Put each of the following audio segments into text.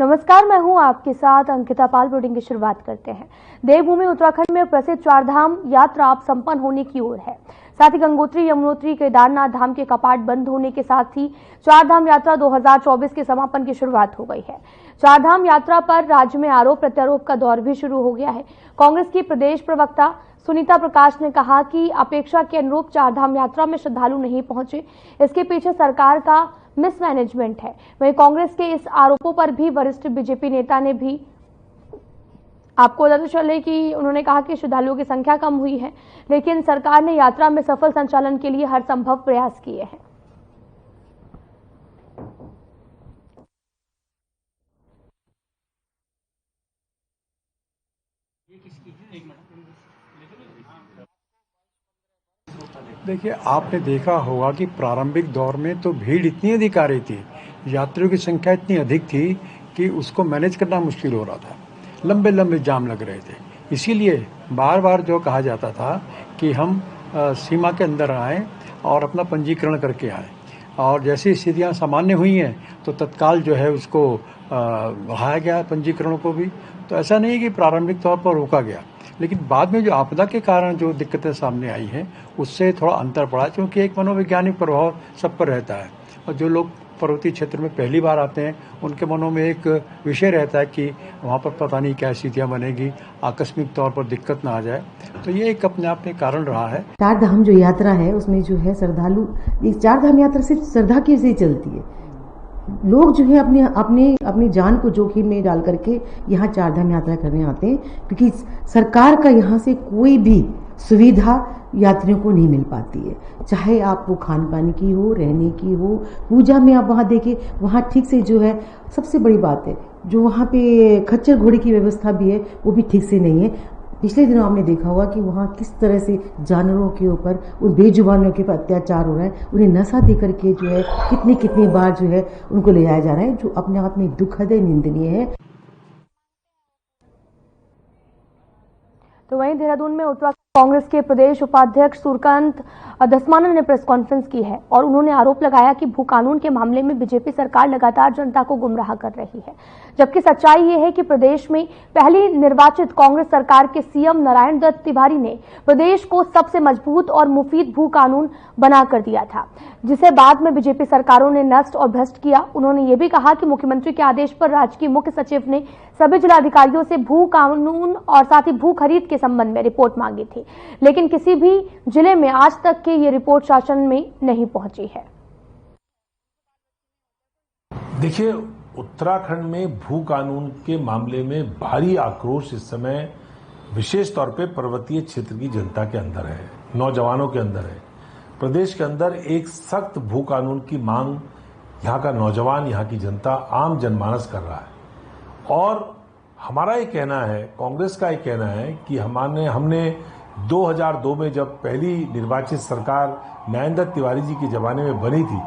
नमस्कार, मैं हूं आपके साथ अंकिता पाल। बुलेटिन की शुरुआत करते हैं। देवभूमि उत्तराखंड में प्रसिद्ध चारधाम यात्रा अब संपन्न होने की ओर है। साथ ही गंगोत्री, यमुनोत्री, केदारनाथ धाम के कपाट बंद होने के साथ ही चारधाम यात्रा 2024 के समापन की शुरुआत हो गई है। चारधाम यात्रा पर राज्य में आरोप प्रत्यारोप का दौर भी शुरू हो गया है। कांग्रेस की प्रदेश प्रवक्ता सुनीता प्रकाश ने कहा कि अपेक्षा के अनुरूप चारधाम यात्रा में श्रद्धालु नहीं पहुंचे, इसके पीछे सरकार का मिसमैनेजमेंट है। वहीं कांग्रेस के इस आरोपों पर भी वरिष्ठ बीजेपी नेता ने भी आपको बताते चले कि उन्होंने कहा कि श्रद्धालुओं की संख्या कम हुई है, लेकिन सरकार ने यात्रा में सफल संचालन के लिए हर संभव प्रयास किए हैं। देखिए, आपने देखा होगा कि प्रारंभिक दौर में तो भीड़ इतनी अधिक आ रही थी, यात्रियों की संख्या इतनी अधिक थी कि उसको मैनेज करना मुश्किल हो रहा था। लंबे लंबे जाम लग रहे थे। इसीलिए बार बार जो कहा जाता था कि हम सीमा के अंदर आएँ और अपना पंजीकरण करके आएँ, और जैसी स्थितियाँ सामान्य हुई हैं तो तत्काल जो है उसको बढ़ाया गया पंजीकरण को भी। तो ऐसा नहीं है कि प्रारंभिक तौर पर रोका गया, लेकिन बाद में जो आपदा के कारण जो दिक्कतें सामने आई हैं उससे थोड़ा अंतर पड़ा, क्योंकि एक मनोवैज्ञानिक प्रभाव सब पर रहता है। और जो लोग पर्वतीय क्षेत्र में पहली बार आते हैं उनके मनों में एक विषय रहता है कि वहाँ पर पता नहीं क्या स्थितियाँ बनेगी, आकस्मिक तौर पर दिक्कत ना आ जाए। तो ये एक अपने आप में कारण रहा है। चारधाम जो यात्रा है उसमें जो है श्रद्धालु, ये चारधाम यात्रा सिर्फ श्रद्धा की से चलती है। लोग जो है अपनी जान को जोखिम में डाल करके यहाँ चारधाम यात्रा करने आते हैं, क्योंकि सरकार का यहाँ से कोई भी सुविधा यात्रियों को नहीं मिल पाती है। चाहे आप वो खान पान की हो, रहने की हो, पूजा में आप वहाँ देखें, वहाँ ठीक से जो है, सबसे बड़ी बात है जो वहाँ पे खच्चर घोड़े की व्यवस्था भी है वो भी ठीक से नहीं है। पिछले दिनों आपने देखा होगा कि वहाँ किस तरह से जानवरों के ऊपर, उन बेजुबानों के ऊपर अत्याचार हो रहा है। उन्हें नशा दे करके जो है कितनी बार जो है उनको ले जाया जा रहा है, जो अपने आप में दुखद है, निंदनीय है। तो वहीं देहरादून में उत्तराखंड कांग्रेस के प्रदेश उपाध्यक्ष सूर्यकांत धस्माना ने प्रेस कॉन्फ्रेंस की है और उन्होंने आरोप लगाया कि भू कानून के मामले में बीजेपी सरकार लगातार जनता को गुमराह कर रही है, जबकि सच्चाई ये है कि प्रदेश में पहली निर्वाचित कांग्रेस सरकार के सीएम नारायण दत्त तिवारी ने प्रदेश को सबसे मजबूत और मुफीद भू कानून बना कर दिया था, जिसे बाद में बीजेपी सरकारों ने नष्ट और भ्रष्ट किया। उन्होंने ये भी कहा कि मुख्यमंत्री के आदेश पर राज्य की मुख्य सचिव ने सभी जिलाधिकारियों से भू कानून और साथ ही भू खरीद के संबंध में रिपोर्ट मांगी थी, लेकिन किसी भी जिले में आज तक की ये रिपोर्ट शासन में नहीं पहुंची है। देखिए, उत्तराखंड में भू कानून के मामले में भारी आक्रोश इस समय विशेष तौर पे पर्वतीय क्षेत्र की जनता के अंदर है, नौजवानों के अंदर है। प्रदेश के अंदर एक सख्त भू कानून की मांग यहाँ का नौजवान, यहाँ की जनता, आम जनमानस कर रहा है। और हमारा ये कहना है, कांग्रेस का ये कहना है कि हमने 2002 में जब पहली निर्वाचित सरकार नारायण दत्त तिवारी जी के जमाने में बनी थी,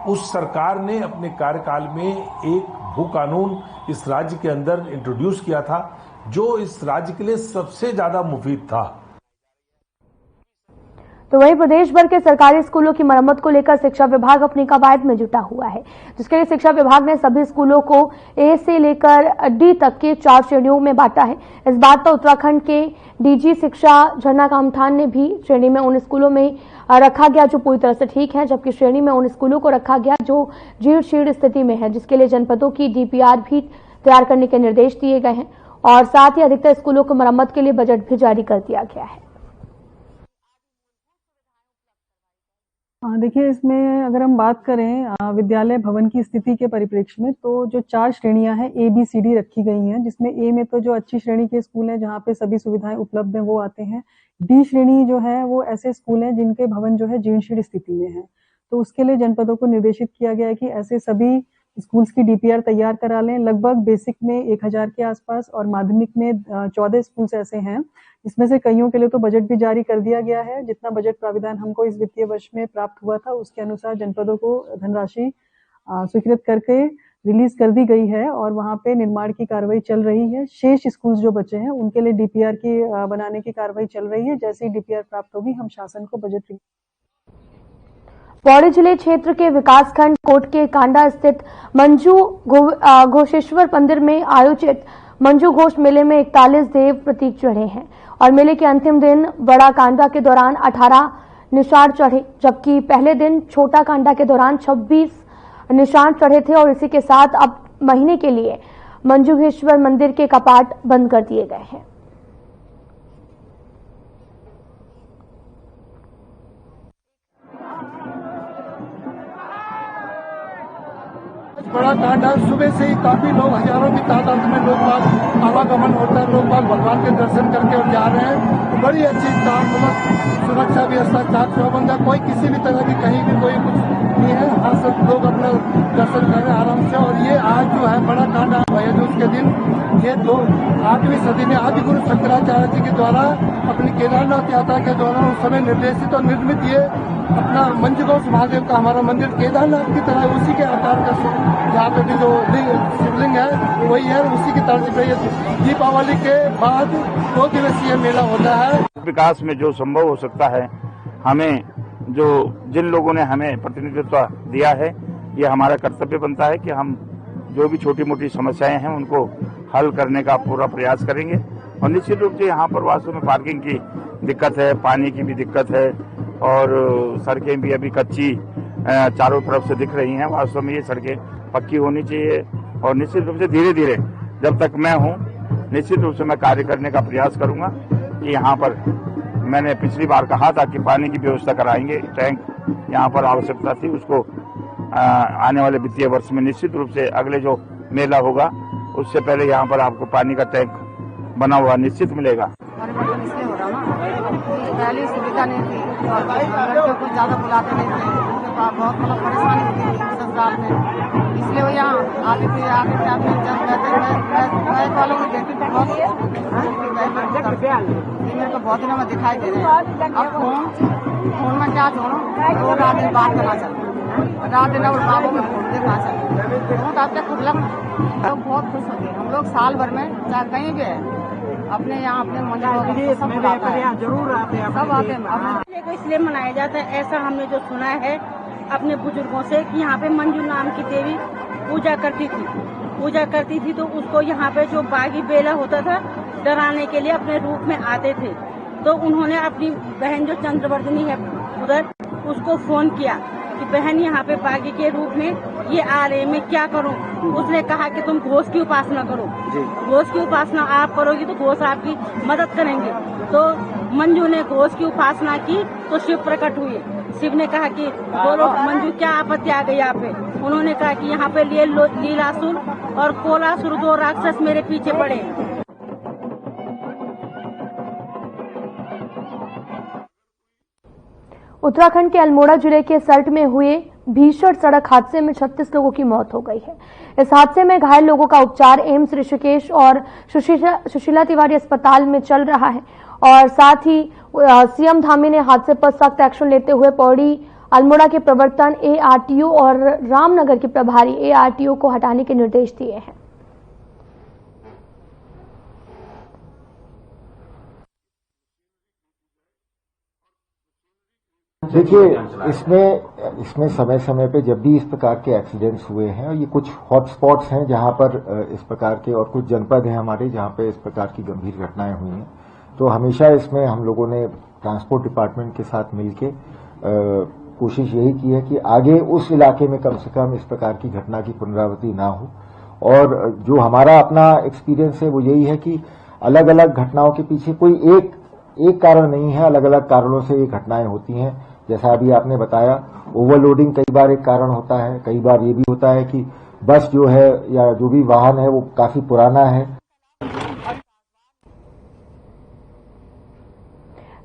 उस सरकार ने अपने कार्यकाल में एक भू कानून इस राज्य के अंदर इंट्रोड्यूस किया था, जो इस राज्य के लिए सबसे ज्यादा मुफीद था। तो वहीं प्रदेश भर के सरकारी स्कूलों की मरम्मत को लेकर शिक्षा विभाग अपनी कवायद में जुटा हुआ है, जिसके लिए शिक्षा विभाग ने सभी स्कूलों को ए से लेकर डी तक के 4 श्रेणियों में बांटा है। इस बात पर उत्तराखंड के डीजी शिक्षा झरना कामथान ने भी श्रेणी में उन स्कूलों में रखा गया जो पूरी तरह से ठीक है, जबकि श्रेणी में उन स्कूलों को रखा गया जो जीर्ण शीर्ण स्थिति में है, जिसके लिए जनपदों की डीपीआर भी तैयार करने के निर्देश दिए गए हैं और साथ ही अधिकतर स्कूलों को मरम्मत के लिए बजट भी जारी कर दिया गया है। देखिए, इसमें अगर हम बात करें विद्यालय भवन की स्थिति के परिप्रेक्ष्य में, तो जो 4 श्रेणियां हैं ABCD रखी गई हैं, जिसमें ए में तो जो अच्छी श्रेणी के स्कूल हैं जहां पे सभी सुविधाएं उपलब्ध हैं वो आते हैं। डी श्रेणी जो है वो ऐसे स्कूल हैं जिनके भवन जो है जीर्ण शीर्ण स्थिति में है, तो उसके लिए जनपदों को निर्देशित किया गया है कि ऐसे सभी स्कूल्स की डीपीआर तैयार करा लें। लगभग बेसिक में 1000 के आसपास और माध्यमिक में 14 स्कूल्स ऐसे हैं, इसमें से कईयों के लिए तो बजट भी जारी कर दिया गया है। जितना बजट प्राविधान हमको इस वित्तीय वर्ष में प्राप्त हुआ था उसके अनुसार जनपदों को धनराशि स्वीकृत करके रिलीज कर दी गई है और वहां पे निर्माण की कार्रवाई चल रही है। शेष स्कूल्स जो बचे हैं उनके लिए डीपीआर की बनाने की कार्रवाई चल रही है। जैसे ही डीपीआर प्राप्त होगी हम शासन को बजट पौड़ी जिले क्षेत्र के विकासखंड कोट के कांडा स्थित मंजू घोषेश्वर मंदिर में आयोजित मंजू घोष मेले में 41 देव प्रतीक चढ़े हैं और मेले के अंतिम दिन बड़ा कांडा के दौरान 18 निशान चढ़े, जबकि पहले दिन छोटा कांडा के दौरान 26 निशान चढ़े थे और इसी के साथ अब महीने के लिए मंजूघेश्वर मंदिर के कपाट बंद कर दिए गए हैं। बड़ा कांड है। सुबह से ही काफी लोग, हजारों की तादाद में लोग आवागमन होता है। लोग भगवान के दर्शन करके और जा रहे हैं। तो बड़ी अच्छी सुरक्षा व्यवस्था, चाक चौबंद है। कोई किसी भी तरह की कहीं भी कोई कुछ नहीं है। हाँ, सब लोग अपना दर्शन कर रहे हैं आराम से। और ये आज जो है बड़ा कांड है जो उसके दिन ये 8वीं सदी में आदि गुरु शंकराचार्य जी के द्वारा अपनी केदारनाथ यात्रा के दौरान उस समय निर्देशित और निर्मित ये अपना मंजूघोष महादेव का हमारा मंदिर केदारनाथ की तरह उसी के आकार का यहाँ पे भी जो शिवलिंग है वही है। उसी की तर्ज पे ये दीपावली के बाद 2 दिवसीय मेला होता है। विकास में जो संभव हो सकता है, हमें जो जिन लोगों ने हमें प्रतिनिधित्व दिया है, ये हमारा कर्तव्य बनता है कि हम जो भी छोटी मोटी समस्याएं हैं उनको हल करने का पूरा प्रयास करेंगे। और निश्चित रूप से यहाँ पर वास्तव में पार्किंग की दिक्कत है, पानी की भी दिक्कत है और सड़कें भी अभी कच्ची चारों तरफ से दिख रही हैं। वास्तव में ये सड़कें पक्की होनी चाहिए और निश्चित रूप से धीरे धीरे, जब तक मैं हूँ, निश्चित रूप से मैं कार्य करने का प्रयास करूंगा कि यहाँ पर मैंने पिछली बार कहा था कि पानी की व्यवस्था कराएंगे। टैंक यहाँ पर आवश्यकता थी, उसको आने वाले वित्तीय वर्ष में निश्चित रूप से अगले जो मेला होगा उससे पहले यहाँ पर आपको पानी का टैंक बना हुआ निश्चित मिलेगा। परिवर्तन इसलिए हो रहा ना, पहले सुविधा नहीं थी और लड़कियों को ज्यादा बुलाते नहीं थे, बहुत मतलब परेशानी होती थी ससुराल में। इसलिए वो यहाँ आते थे अपने जब बैग वालों को देखते थे बहुत मेरे को बहुत दिनों में दिखाई दे रहे हैं। अब फोन में क्या छोड़ो, 2 रात दिन बात करना चाहते हैं, रात दिन और बाबू में फोन देखना चाहते हैं। आप तक लोग बहुत खुश होते हैं। हम लोग साल भर में चाहे कहीं भी है अपने यहाँ अपने मंदिर सब बुलाता है, जरूर आते हैं, सब आते हैं। इसलिए मनाया जाता है, ऐसा हमने जो सुना है अपने बुजुर्गों से कि यहाँ पे मंजू नाम की देवी पूजा करती थी तो उसको यहाँ पे जो बागी बेला होता था डराने के लिए अपने रूप में आते थे। तो उन्होंने अपनी बहन जो चंद्रवर्धनी है उधर, उसको फोन किया कि बहन यहाँ पे बागी के रूप में ये आ रहे, मैं क्या करूँ। उसने कहा कि तुम घोष की उपासना करो, घोष की उपासना आप करोगी तो घोष आपकी मदद करेंगे। तो मंजू ने घोष की उपासना की तो शिव प्रकट हुए। शिव ने कहा कि बोलो मंजू क्या आपत्ति आ गई यहाँ पे। उन्होंने कहा कि यहाँ पे लीलासुर और कोलासुर 2 राक्षस मेरे पीछे पड़े। उत्तराखंड के अल्मोड़ा जिले के सल्ट में हुए भीषण सड़क हादसे में 36 लोगों की मौत हो गई है। इस हादसे में घायल लोगों का उपचार एम्स ऋषिकेश और सुशीला तिवारी अस्पताल में चल रहा है और साथ ही सीएम धामी ने हादसे पर सख्त एक्शन लेते हुए पौड़ी अल्मोड़ा के प्रवर्तन ARTO और रामनगर के प्रभारी ARTO को हटाने के निर्देश दिए हैं। देखिए, इसमें समय समय पे जब भी इस प्रकार के एक्सीडेंट्स हुए हैं, और ये कुछ हॉटस्पॉट्स हैं जहां पर इस प्रकार के, और कुछ जनपद हैं हमारे जहां पे इस प्रकार की गंभीर घटनाएं हुई हैं, तो हमेशा इसमें हम लोगों ने ट्रांसपोर्ट डिपार्टमेंट के साथ मिलके कोशिश यही की है कि आगे उस इलाके में कम से कम इस प्रकार की घटना की पुनरावृत्ति ना हो। और जो हमारा अपना एक्सपीरियंस है वो यही है कि अलग अलग घटनाओं के पीछे कोई एक कारण नहीं है, अलग अलग कारणों से ये घटनाएं होती हैं। जैसा अभी आपने बताया, ओवरलोडिंग कई बार एक कारण होता है, कई बार ये भी होता है कि बस जो है या जो भी वाहन है वो काफी पुराना है।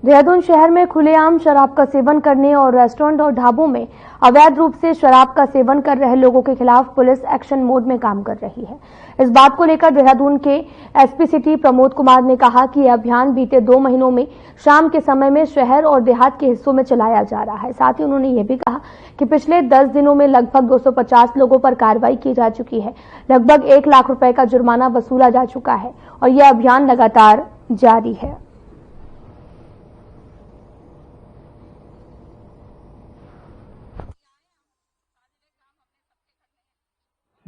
देहरादून शहर में खुलेआम शराब का सेवन करने और रेस्टोरेंट और ढाबों में अवैध रूप से शराब का सेवन कर रहे लोगों के खिलाफ पुलिस एक्शन मोड में काम कर रही है। इस बात को लेकर देहरादून के SP सिटी प्रमोद कुमार ने कहा कि यह अभियान बीते 2 महीनों में शाम के समय में शहर और देहात के हिस्सों में चलाया जा रहा है। साथ ही उन्होंने यह भी कहा कि पिछले 10 दिनों में लगभग 250 लोगों पर कार्रवाई की जा चुकी है, लगभग 1 लाख रुपए का जुर्माना वसूला जा चुका है और यह अभियान लगातार जारी है।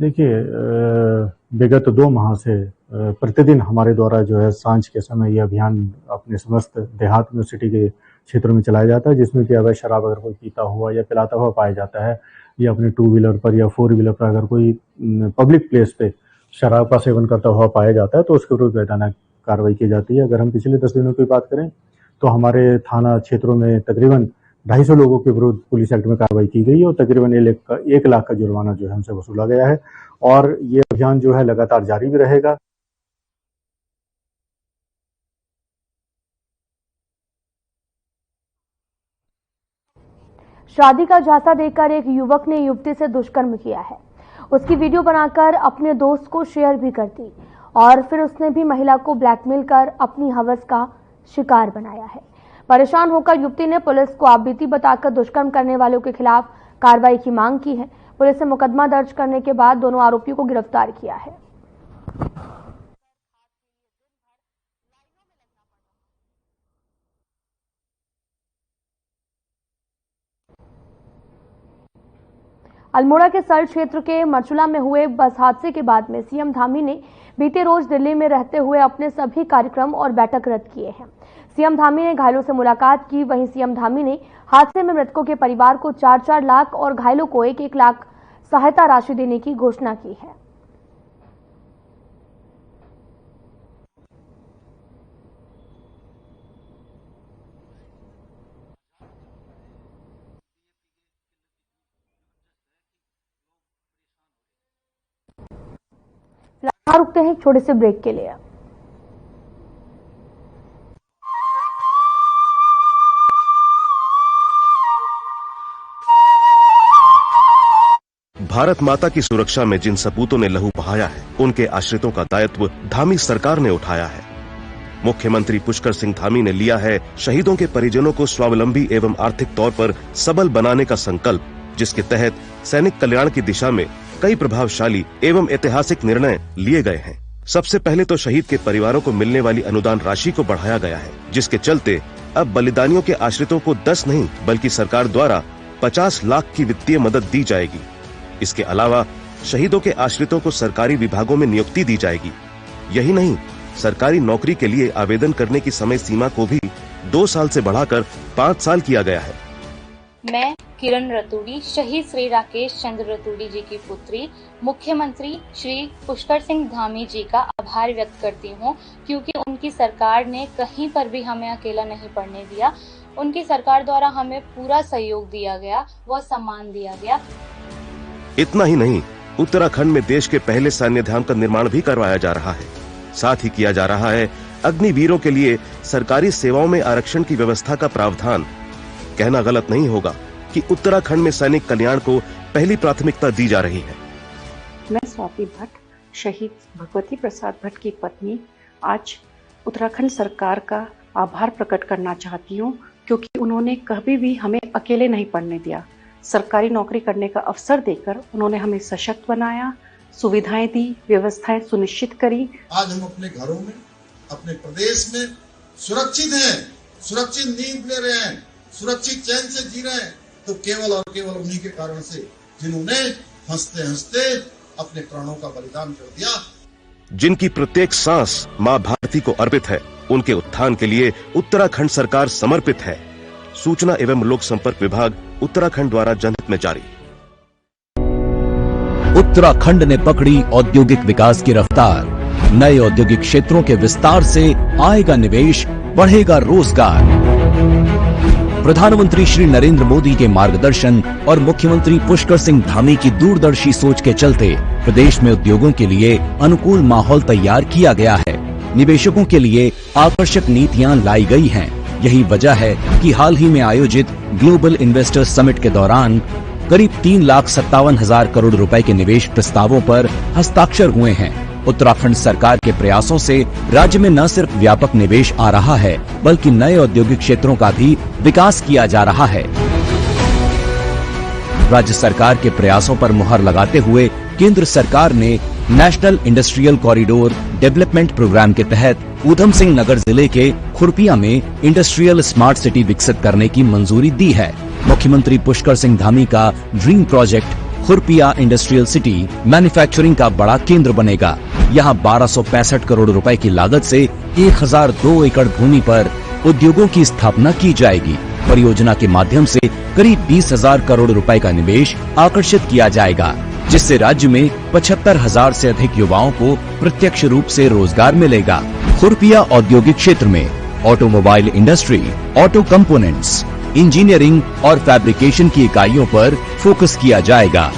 देखिए, विगत 2 माह से प्रतिदिन हमारे द्वारा जो है सांझ के समय यह अभियान अपने समस्त देहात में सिटी के क्षेत्रों में चलाया जाता है, जिसमें कि अवैध शराब अगर कोई पीता हुआ या पिलाता हुआ पाया जाता है या अपने 2 व्हीलर पर या 4 व्हीलर पर अगर कोई पब्लिक प्लेस पे शराब का सेवन करता हुआ पाया जाता है तो उसके विरुद्ध वैधानिक कार्रवाई की जाती है। अगर हम पिछले 10 दिनों की बात करें तो हमारे थाना क्षेत्रों में तकरीबन 250 लोगों के विरुद्ध पुलिस एक्ट में कार्रवाई की गई है और तकरीबन 1 लाख का जुर्माना जो है हमसे वसूला गया है और ये अभियान जो है लगातार जारी भी रहेगा। शादी का झांसा देकर एक युवक ने युवती से दुष्कर्म किया है। उसकी वीडियो बनाकर अपने दोस्त को शेयर भी कर दी और फिर उसने भी महिला को ब्लैकमेल कर अपनी हवस का शिकार बनाया है। परेशान होकर युवती ने पुलिस को आपबीती बताकर दुष्कर्म करने वालों के खिलाफ कार्रवाई की मांग की है। पुलिस ने मुकदमा दर्ज करने के बाद दोनों आरोपियों को गिरफ्तार किया है। अल्मोड़ा के सर क्षेत्र के मरचुला में हुए बस हादसे के बाद में सीएम धामी ने बीते रोज दिल्ली में रहते हुए अपने सभी कार्यक्रम और बैठक रद्द किए हैं। सीएम धामी ने घायलों से मुलाकात की। वहीं सीएम धामी ने हादसे में मृतकों के परिवार को 4-4 लाख और घायलों को 1-1 लाख सहायता राशि देने की घोषणा की है। रुकते हैं छोटे से ब्रेक के लिए। भारत माता की सुरक्षा में जिन सपूतों ने लहू बहाया है, उनके आश्रितों का दायित्व धामी सरकार ने उठाया है। मुख्यमंत्री पुष्कर सिंह धामी ने लिया है शहीदों के परिजनों को स्वावलंबी एवं आर्थिक तौर पर सबल बनाने का संकल्प, जिसके तहत सैनिक कल्याण की दिशा में कई प्रभावशाली एवं ऐतिहासिक निर्णय लिए गए हैं। सबसे पहले तो शहीद के परिवारों को मिलने वाली अनुदान राशि को बढ़ाया गया है, जिसके चलते अब बलिदानियों के आश्रितों को 10 नहीं बल्कि सरकार द्वारा 50 लाख की वित्तीय मदद दी जाएगी। इसके अलावा शहीदों के आश्रितों को सरकारी विभागों में नियुक्ति दी जाएगी। यही नहीं, सरकारी नौकरी के लिए आवेदन करने की समय सीमा को भी 2 साल से बढ़ाकर 5 साल किया गया है। मैं किरण रतूड़ी, शहीद श्री राकेश चंद्र रतूड़ी जी की पुत्री, मुख्यमंत्री श्री पुष्कर सिंह धामी जी का आभार व्यक्त करती हूँ, क्योंकि उनकी सरकार ने कहीं पर भी हमें अकेला नहीं पड़ने दिया। उनकी सरकार द्वारा हमें पूरा सहयोग दिया गया, वो सम्मान दिया गया। इतना ही नहीं, उत्तराखंड में देश के पहले सैन्य धाम का निर्माण भी करवाया जा रहा है। साथ ही किया जा रहा है अग्निवीरों के लिए सरकारी सेवाओं में आरक्षण की व्यवस्था का प्रावधान। कहना गलत नहीं होगा कि उत्तराखंड में सैनिक कल्याण को पहली प्राथमिकता दी जा रही है। मैं स्वाति भट्ट, शहीद भगवती प्रसाद भट्ट की पत्नी, आज उत्तराखंड सरकार का आभार प्रकट करना चाहती हूँ, क्योंकि उन्होंने कभी भी हमें अकेले नहीं पड़ने दिया। सरकारी नौकरी करने का अवसर देकर उन्होंने हमें सशक्त बनाया, सुविधाएं दी, व्यवस्थाएं सुनिश्चित करी। आज हम अपने घरों में, अपने प्रदेश में सुरक्षित हैं, सुरक्षित नींद ले रहे हैं, सुरक्षित चैन से जी रहे हैं, तो केवल और केवल उन्हीं के कारण से, जिन्होंने हंसते हंसते अपने प्राणों का बलिदान कर दिया। जिनकी प्रत्येक सांस मां भारती को अर्पित है, उनके उत्थान के लिए उत्तराखंड सरकार समर्पित है। सूचना एवं लोक संपर्क विभाग उत्तराखंड द्वारा जनहित में जारी। उत्तराखंड ने पकड़ी औद्योगिक विकास की रफ्तार। नए औद्योगिक क्षेत्रों के विस्तार से आएगा निवेश, बढ़ेगा रोजगार। प्रधानमंत्री श्री नरेंद्र मोदी के मार्गदर्शन और मुख्यमंत्री पुष्कर सिंह धामी की दूरदर्शी सोच के चलते प्रदेश में उद्योगों के लिए अनुकूल माहौल तैयार किया गया है। निवेशकों के लिए आकर्षक नीतियां लाई गई हैं। यही वजह है कि हाल ही में आयोजित ग्लोबल इन्वेस्टर्स समिट के दौरान करीब 3,57,000 करोड़ रुपए के निवेश प्रस्तावों पर हस्ताक्षर हुए हैं। उत्तराखंड सरकार के प्रयासों से राज्य में न सिर्फ व्यापक निवेश आ रहा है, बल्कि नए औद्योगिक क्षेत्रों का भी विकास किया जा रहा है। राज्य सरकार के प्रयासों पर मुहर लगाते हुए केंद्र सरकार ने national industrial corridor development program के तहत ऊधम सिंह नगर जिले के खुरपिया में इंडस्ट्रियल स्मार्ट सिटी विकसित करने की मंजूरी दी है। मुख्यमंत्री पुष्कर सिंह धामी का dream project Khurpia industrial city manufacturing का बड़ा केंद्र बनेगा। यहाँ 1265 करोड़ रुपए की लागत से 1002 एकड़ भूमि पर उद्योगों की स्थापना की जाएगी। परियोजना के माध्यम से करीब 20,000 करोड़ रुपए का निवेश आकर्षित किया जाएगा, जिससे राज्य में 75,000 से अधिक युवाओं को प्रत्यक्ष रूप से रोजगार मिलेगा। खुरपिया औद्योगिक क्षेत्र में automobile industry, auto components, engineering और फैब्रिकेशन की इकाइयों पर फोकस किया जाएगा।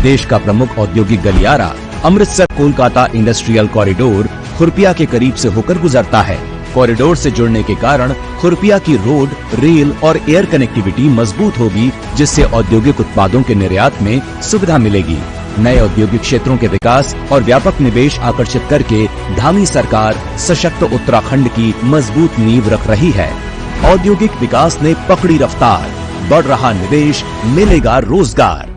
देश का प्रमुख औद्योगिक गलियारा अमृतसर कोलकाता इंडस्ट्रियल कॉरिडोर खुरपिया के करीब से होकर गुजरता है। कॉरिडोर से जुड़ने के कारण खुरपिया की रोड, रेल और एयर कनेक्टिविटी मजबूत होगी, जिससे औद्योगिक उत्पादों के निर्यात में सुविधा मिलेगी। नए औद्योगिक क्षेत्रों के विकास और व्यापक निवेश आकर्षित करके धामी सरकार सशक्त उत्तराखंड की मजबूत नींव रख रही है। औद्योगिक विकास ने पकड़ी रफ्तार, बढ़ रहा निवेश, मिलेगा रोजगार।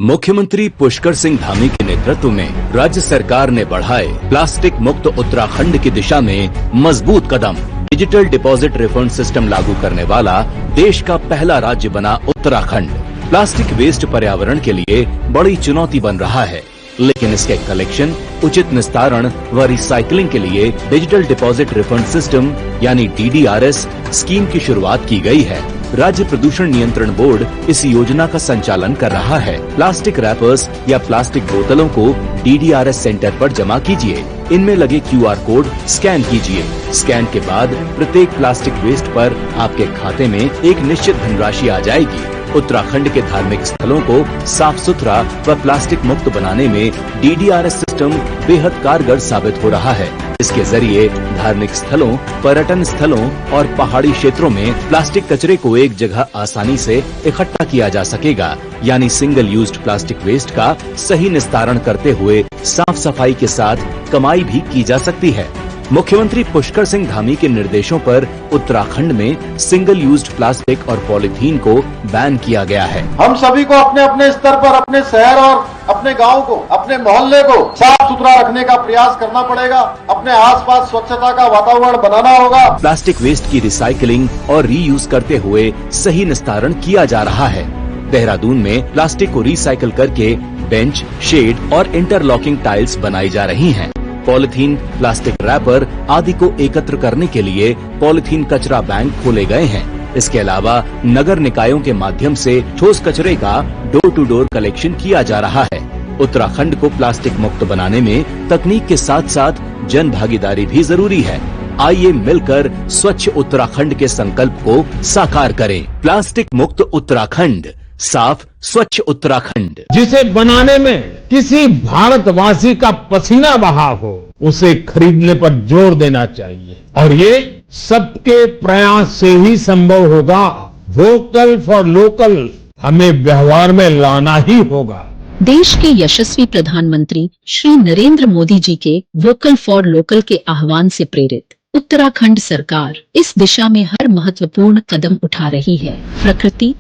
मुख्यमंत्री पुष्कर सिंह धामी के नेतृत्व में राज्य सरकार ने बढ़ाए प्लास्टिक मुक्त उत्तराखंड की दिशा में मजबूत कदम। डिजिटल डिपॉजिट रिफंड सिस्टम लागू करने वाला देश का पहला राज्य बना उत्तराखंड। प्लास्टिक वेस्ट पर्यावरण के लिए बड़ी चुनौती बन रहा है, लेकिन इसके कलेक्शन, उचित निस्तारण व रिसाइकलिंग के लिए डिजिटल डिपॉजिट रिफंड सिस्टम यानी DDRS स्कीम की शुरुआत की गई है। राज्य प्रदूषण नियंत्रण बोर्ड इस योजना का संचालन कर रहा है। प्लास्टिक रैपर्स या प्लास्टिक बोतलों को DDRS सेंटर पर जमा कीजिए। इनमें लगे QR कोड स्कैन कीजिए। स्कैन के बाद प्रत्येक प्लास्टिक वेस्ट पर आपके खाते में एक निश्चित धनराशि आ जाएगी। उत्तराखंड के धार्मिक स्थलों को साफ सुथरा व प्लास्टिक मुक्त बनाने में DDRS सिस्टम बेहद कारगर साबित हो रहा है। इसके जरिए धार्मिक स्थलों, पर्यटन स्थलों और पहाड़ी क्षेत्रों में प्लास्टिक कचरे को एक जगह आसानी से इकट्ठा किया जा सकेगा, यानी सिंगल यूज्ड प्लास्टिक वेस्ट का सही निस्तारण करते हुए साफ सफाई के साथ कमाई भी की जा सकती है। मुख्यमंत्री पुष्कर सिंह धामी के निर्देशों पर उत्तराखंड में सिंगल यूज्ड प्लास्टिक और पॉलीथीन को बैन किया गया है। हम सभी को अपने अपने स्तर पर अपने शहर और अपने गांव को, अपने मोहल्ले को साफ सुथरा रखने का प्रयास करना पड़ेगा। अपने आसपास स्वच्छता का वातावरण बनाना होगा। प्लास्टिक वेस्ट की रिसाइकलिंग और रीयूज करते हुए सही निस्तारण किया जा रहा है। देहरादून में प्लास्टिक को रिसाइकल करके बेंच, शेड और इंटरलॉकिंग टाइल्स बनाई जा रही हैं। पॉलिथीन, प्लास्टिक रैपर आदि को एकत्र करने के लिए पॉलिथीन कचरा बैंक खोले गए हैं। इसके अलावा नगर निकायों के माध्यम से ठोस कचरे का डोर टू डोर कलेक्शन किया जा रहा है। उत्तराखंड को प्लास्टिक मुक्त बनाने में तकनीक के साथ साथ जन भागीदारी भी जरूरी है। आइए मिलकर स्वच्छ उत्तराखंड के संकल्प को साकार करें। प्लास्टिक मुक्त उत्तराखंड, साफ स्वच्छ उत्तराखंड। जिसे बनाने में किसी भारतवासी का पसीना बहा हो, उसे खरीदने पर जोर देना चाहिए और ये सबके प्रयास से ही संभव होगा। वोकल फॉर लोकल हमें व्यवहार में लाना ही होगा। देश के यशस्वी प्रधानमंत्री श्री नरेंद्र मोदी जी के वोकल फॉर लोकल के आह्वान से प्रेरित उत्तराखंड सरकार इस दिशा में हर महत्वपूर्ण कदम उठा रही है। प्रकृति,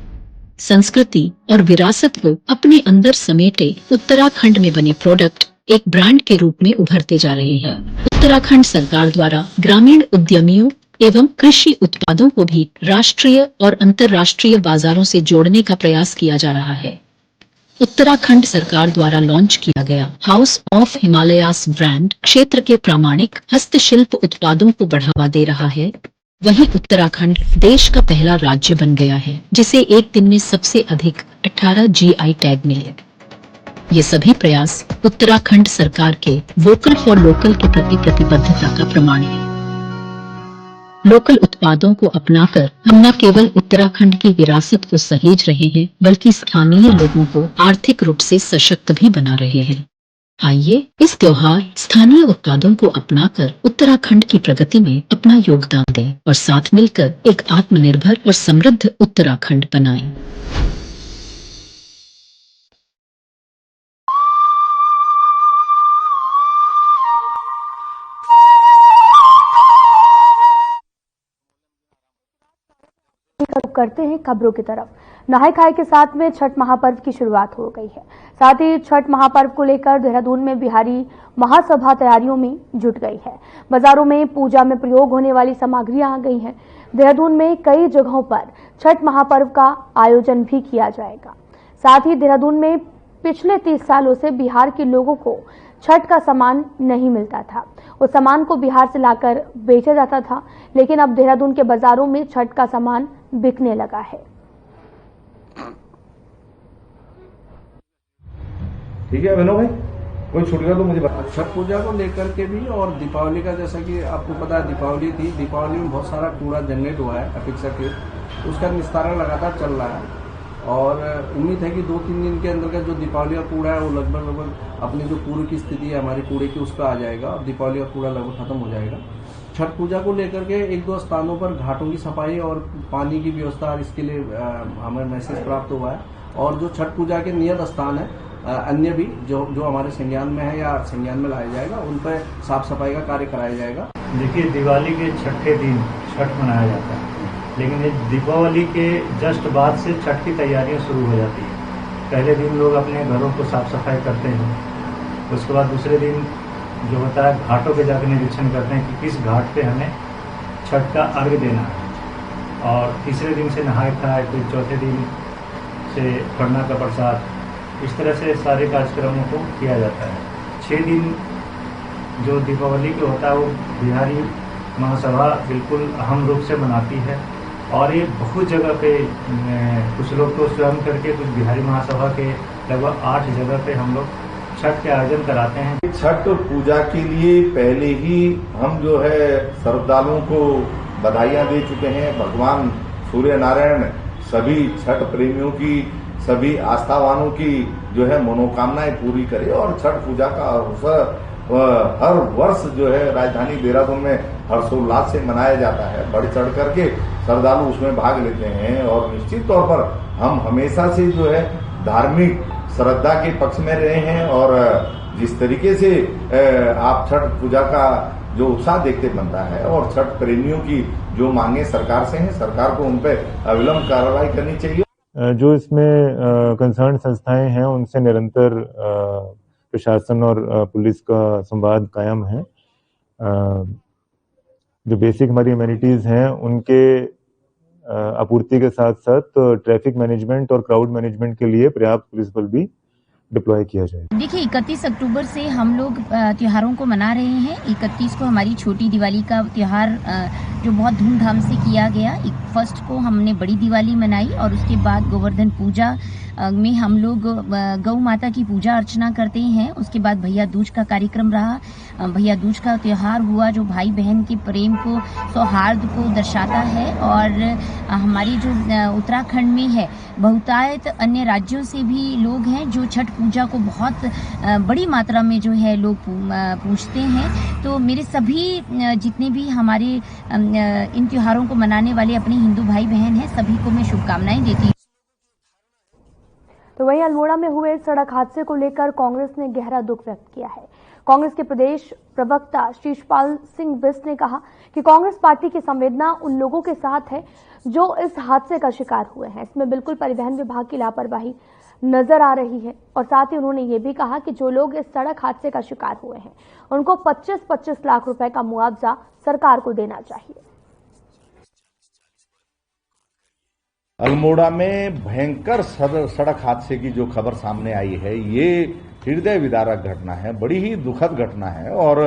संस्कृति और विरासत को अपने अंदर समेटे उत्तराखंड में बने प्रोडक्ट एक ब्रांड के रूप में उभरते जा रहे हैं। उत्तराखंड सरकार द्वारा ग्रामीण उद्यमियों एवं कृषि उत्पादों को भी राष्ट्रीय और अंतर्राष्ट्रीय बाजारों से जोड़ने का प्रयास किया जा रहा है। उत्तराखंड सरकार द्वारा लॉन्च किया गया हाउस ऑफ हिमालयास ब्रांड क्षेत्र के प्रामाणिक हस्तशिल्प उत्पादों को बढ़ावा दे रहा है। वहीं उत्तराखंड देश का पहला राज्य बन गया है जिसे एक दिन में सबसे अधिक 18 GI टैग मिले। ये सभी प्रयास उत्तराखंड सरकार के वोकल फॉर लोकल के प्रति प्रतिबद्धता का प्रमाण है। लोकल उत्पादों को अपनाकर हम न केवल उत्तराखंड की विरासत को सहेज रहे हैं, बल्कि स्थानीय लोगों को आर्थिक रूप से सशक्त भी बना रहे हैं। आइए इस त्योहार स्थानीय उत्पादों को अपनाकर उत्तराखंड की प्रगति में अपना योगदान दें और साथ मिलकर एक आत्मनिर्भर और समृद्ध उत्तराखंड बनाएं। करते हैं खबरों की तरफ। नहाय खाए के साथ में छठ महापर्व की शुरुआत हो गई है। साथ ही छठ महापर्व को लेकर देहरादून में बिहारी महासभा तैयारियों में जुट गई है। बाजारों में पूजा में प्रयोग होने वाली सामग्रियां आ गई हैं। देहरादून में कई जगहों पर छठ महापर्व का आयोजन भी किया जाएगा। साथ ही देहरादून में पिछले 30 सालों से बिहार के लोगों को छठ का सामान नहीं मिलता था। उस सामान को बिहार से लाकर बेचा जाता था, लेकिन अब देहरादून के बाजारों में छठ का सामान बिकने लगा है। ठीक है बहनों भाई, कोई छूटेगा तो मुझे बता। छठ पूजा को लेकर के भी और दीपावली का, जैसा कि आपको पता है दीपावली थी, दीपावली में बहुत सारा कूड़ा जनरेट हुआ है अपेक्षाकृत, उसका निस्तारण लगातार चल रहा है और उम्मीद है कि 2-3 दिन के अंदर का जो दीपावली का कूड़ा है वो लगभग अपनी जो पूर्व की स्थिति है हमारे कूड़े की उस पर आ जाएगा और दीपावली का कूड़ा लगभग खत्म हो जाएगा। छठ पूजा को लेकर के 1-2 स्थानों पर घाटों की सफाई और पानी की व्यवस्था, इसके लिए हमें मैसेज प्राप्त हुआ है और जो छठ पूजा के नियत स्थान है अन्य भी जो हमारे संज्ञान में है या संज्ञान में लाया जाएगा, उन पर साफ सफाई का कार्य कराया जाएगा। देखिए, दिवाली के छठे दिन छठ मनाया जाता है, लेकिन दीपावली के जस्ट बाद से छठ की तैयारियां शुरू हो जाती है। पहले दिन लोग अपने घरों को साफ सफाई करते हैं, उसके बाद दूसरे दिन जो होता है घाटों पे जाकर निरीक्षण करते हैं कि किस घाट पे हमें छठ का अर्घ्य देना है और तीसरे दिन से नहाए खाए, फिर चौथे दिन से खरना का प्रसाद, इस तरह से सारे कार्यक्रमों को किया जाता है। 6 दिन जो दीपावली के होता है वो बिहारी महासभा बिल्कुल अहम रूप से मनाती है और ये बहुत जगह पे कुछ लोग तो स्वयं करके, कुछ बिहारी महासभा के लगभग 8 जगह पे हम लोग छठ के आयोजन कराते हैं। छठ पूजा के लिए पहले ही हम जो है श्रद्धालुओं को बधाइयां दे चुके हैं। भगवान सूर्य नारायण सभी छठ प्रेमियों की, सभी आस्थावानों की जो है मनोकामनाएं पूरी करे और छठ पूजा का अवसर हर वर्ष जो है राजधानी देहरादून में हर्षोल्लास से मनाया जाता है। बढ़ चढ़ करके श्रद्धालु उसमें भाग लेते हैं और निश्चित तौर पर हम हमेशा से जो है धार्मिक श्रद्धा के पक्ष में रहे हैं और जिस तरीके से आप छठ पूजा का जो उत्साह देखते बनता है और छठ प्रेमियों की जो मांगे सरकार से हैं, सरकार को उन पर अविलंब कार्रवाई करनी चाहिए। जो इसमें कंसर्न संस्थाएं हैं उनसे निरंतर प्रशासन और पुलिस का संवाद कायम है। जो बेसिक हमारी एमिनिटीज हैं उनके आपूर्ति के साथ साथ ट्रैफिक मैनेजमेंट और क्राउड मैनेजमेंट के लिए पर्याप्त पुलिस बल भी डिप्लॉय किया जाए। देखिए, 31 अक्टूबर से हम लोग त्योहारों को मना रहे हैं। 31 को हमारी छोटी दिवाली का त्योहार जो बहुत धूमधाम से किया गया। 1 को हमने बड़ी दिवाली मनाई और उसके बाद गोवर्धन पूजा में हम लोग गौ माता की पूजा अर्चना करते हैं। उसके बाद भैया दूज का कार्यक्रम रहा। भैया दूज का त्योहार हुआ जो भाई बहन के प्रेम को, सौहार्द को दर्शाता है और हमारी जो उत्तराखंड में है, बहुतायत अन्य राज्यों से भी लोग हैं जो छठ पूजा को बहुत बड़ी मात्रा में जो है लोग पूजते हैं। तो मेरे सभी जितने भी हमारे इन त्योहारों को मनाने वाले अपने हिंदू भाई बहन हैं, सभी को मैं शुभकामनाएं देती हूँ। तो वहीं अल्मोड़ा में हुए सड़क हादसे को लेकर कांग्रेस ने गहरा दुख व्यक्त किया है। कांग्रेस के प्रदेश प्रवक्ता शीशपाल सिंह बिष्ट ने कहा कि कांग्रेस पार्टी की संवेदना उन लोगों के साथ है जो इस हादसे का शिकार हुए हैं। इसमें बिल्कुल परिवहन विभाग की लापरवाही नजर आ रही है और साथ ही उन्होंने ये भी कहा कि जो लोग इस सड़क हादसे का शिकार हुए हैं उनको 25-25 लाख रुपए का मुआवजा सरकार को देना चाहिए। अल्मोड़ा में भयंकर सड़क हादसे की जो खबर सामने आई है, ये हृदय विदारक घटना है, बड़ी ही दुखद घटना है और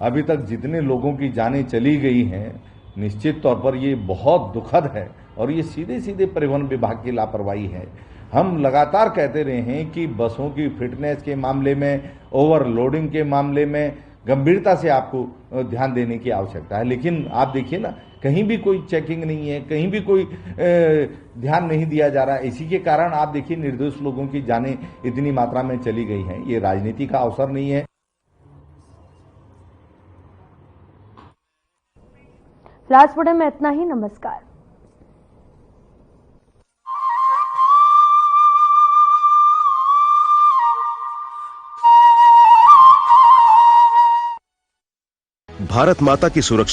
अभी तक जितने लोगों की जानें चली गई हैं, निश्चित तौर पर ये बहुत दुखद है और ये सीधे सीधे परिवहन विभाग की लापरवाही है। हम लगातार कहते रहे हैं कि बसों की फिटनेस के मामले में, ओवरलोडिंग के मामले में गंभीरता से आपको ध्यान देने की आवश्यकता है, लेकिन आप देखिए ना, कहीं भी कोई चेकिंग नहीं है, कहीं भी कोई ध्यान नहीं दिया जा रहा है। इसी के कारण आप देखिए निर्दोष लोगों की जानें इतनी मात्रा में चली गई हैं। ये राजनीति का अवसर नहीं है। लास्ट बुलेटिन में इतना ही। नमस्कार। भारत माता की सुरक्षा